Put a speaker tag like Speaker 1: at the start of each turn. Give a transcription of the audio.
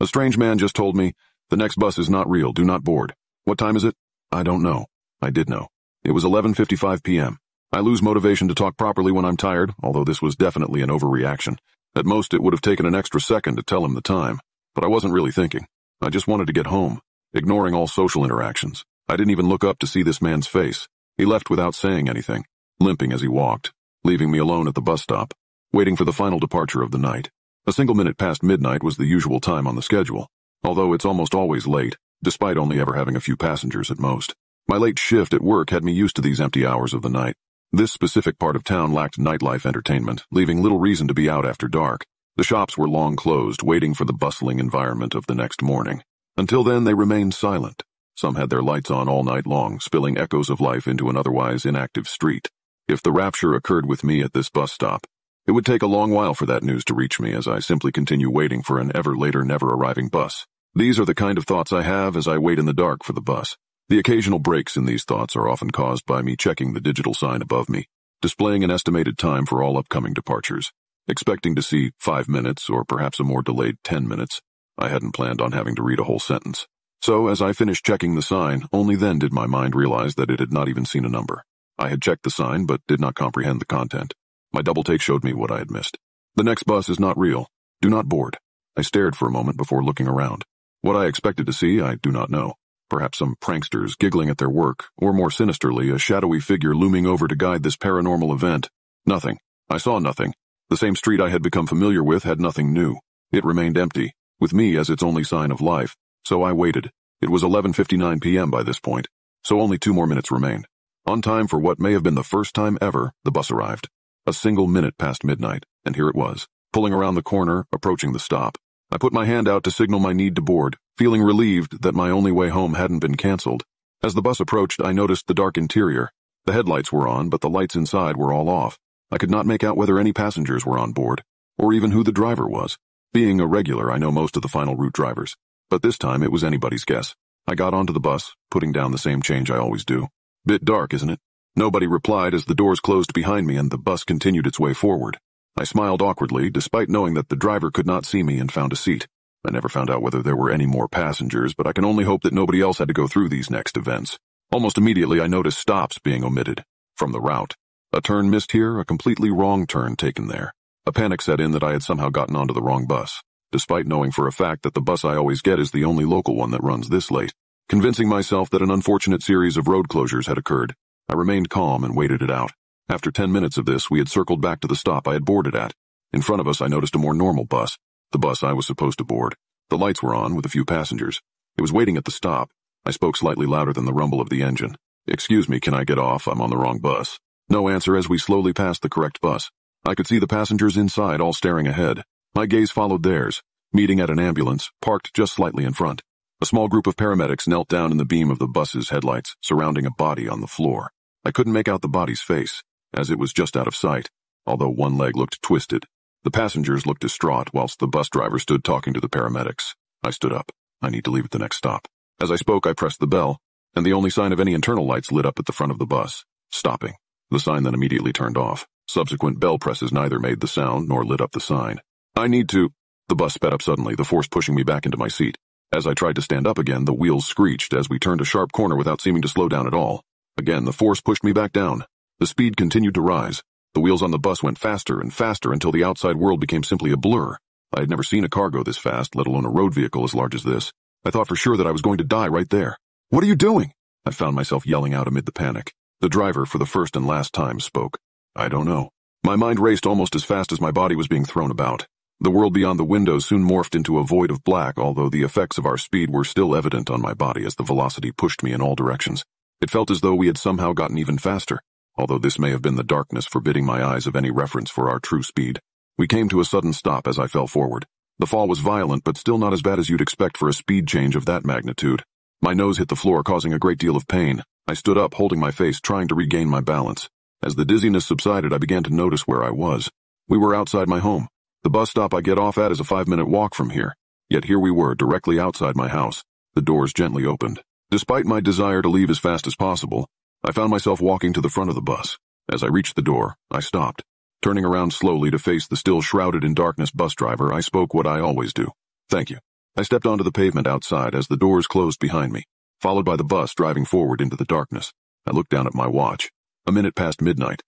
Speaker 1: A strange man just told me, "The next bus is not real, do not board." What time is it? I don't know. I did know. It was 11:55 p.m. I lose motivation to talk properly when I'm tired, although this was definitely an overreaction. At most, it would have taken an extra second to tell him the time, but I wasn't really thinking. I just wanted to get home, ignoring all social interactions. I didn't even look up to see this man's face. He left without saying anything, limping as he walked, leaving me alone at the bus stop, waiting for the final departure of the night. A single minute past midnight was the usual time on the schedule, although it's almost always late, despite only ever having a few passengers at most. My late shift at work had me used to these empty hours of the night. This specific part of town lacked nightlife entertainment, leaving little reason to be out after dark. The shops were long closed, waiting for the bustling environment of the next morning. Until then, they remained silent. Some had their lights on all night long, spilling echoes of life into an otherwise inactive street. If the rapture occurred with me at this bus stop, it would take a long while for that news to reach me as I simply continue waiting for an ever later never arriving bus. These are the kind of thoughts I have as I wait in the dark for the bus. The occasional breaks in these thoughts are often caused by me checking the digital sign above me, displaying an estimated time for all upcoming departures, expecting to see 5 minutes or perhaps a more delayed 10 minutes. I hadn't planned on having to read a whole sentence. So as I finished checking the sign, only then did my mind realize that it had not even seen a number. I had checked the sign but did not comprehend the content. My double take showed me what I had missed. The next bus is not real. Do not board. I stared for a moment before looking around. What I expected to see, I do not know. Perhaps some pranksters giggling at their work, or more sinisterly, a shadowy figure looming over to guide this paranormal event. Nothing. I saw nothing. The same street I had become familiar with had nothing new. It remained empty, with me as its only sign of life. So I waited. It was 11:59 p.m. by this point, so only 2 more minutes remained. On time for what may have been the first time ever, the bus arrived. A single minute past midnight, and here it was, pulling around the corner, approaching the stop. I put my hand out to signal my need to board, feeling relieved that my only way home hadn't been canceled. As the bus approached, I noticed the dark interior. The headlights were on, but the lights inside were all off. I could not make out whether any passengers were on board, or even who the driver was. Being a regular, I know most of the final route drivers, but this time it was anybody's guess. I got onto the bus, putting down the same change I always do. Bit dark, isn't it? Nobody replied as the doors closed behind me and the bus continued its way forward. I smiled awkwardly, despite knowing that the driver could not see me, and found a seat. I never found out whether there were any more passengers, but I can only hope that nobody else had to go through these next events. Almost immediately, I noticed stops being omitted from the route. A turn missed here, a completely wrong turn taken there. A panic set in that I had somehow gotten onto the wrong bus, despite knowing for a fact that the bus I always get is the only local one that runs this late. Convincing myself that an unfortunate series of road closures had occurred, I remained calm and waited it out. After 10 minutes of this, we had circled back to the stop I had boarded at. In front of us, I noticed a more normal bus, the bus I was supposed to board. The lights were on, with a few passengers. It was waiting at the stop. I spoke slightly louder than the rumble of the engine. "Excuse me, can I get off? I'm on the wrong bus." No answer as we slowly passed the correct bus. I could see the passengers inside all staring ahead. My gaze followed theirs, meeting at an ambulance, parked just slightly in front. A small group of paramedics knelt down in the beam of the bus's headlights, surrounding a body on the floor. I couldn't make out the body's face, as it was just out of sight, although one leg looked twisted. The passengers looked distraught, whilst the bus driver stood talking to the paramedics. I stood up. I need to leave at the next stop. As I spoke, I pressed the bell, and the only sign of any internal lights lit up at the front of the bus. Stopping. The sign then immediately turned off. Subsequent bell presses neither made the sound nor lit up the sign. "I need to—" The bus sped up suddenly, the force pushing me back into my seat. As I tried to stand up again, the wheels screeched as we turned a sharp corner without seeming to slow down at all. Again, the force pushed me back down. The speed continued to rise. The wheels on the bus went faster and faster until the outside world became simply a blur. I had never seen a car go this fast, let alone a road vehicle as large as this. I thought for sure that I was going to die right there. "What are you doing?" I found myself yelling out amid the panic. The driver, for the first and last time, spoke. "I don't know." My mind raced almost as fast as my body was being thrown about. The world beyond the windows soon morphed into a void of black, although the effects of our speed were still evident on my body as the velocity pushed me in all directions. It felt as though we had somehow gotten even faster, although this may have been the darkness forbidding my eyes of any reference for our true speed. We came to a sudden stop as I fell forward. The fall was violent, but still not as bad as you'd expect for a speed change of that magnitude. My nose hit the floor, causing a great deal of pain. I stood up, holding my face, trying to regain my balance. As the dizziness subsided, I began to notice where I was. We were outside my home. The bus stop I get off at is a 5-minute walk from here. Yet here we were, directly outside my house. The doors gently opened. Despite my desire to leave as fast as possible, I found myself walking to the front of the bus. As I reached the door, I stopped. Turning around slowly to face the still shrouded in darkness bus driver, I spoke what I always do. "Thank you." I stepped onto the pavement outside as the doors closed behind me, followed by the bus driving forward into the darkness. I looked down at my watch. A minute past midnight.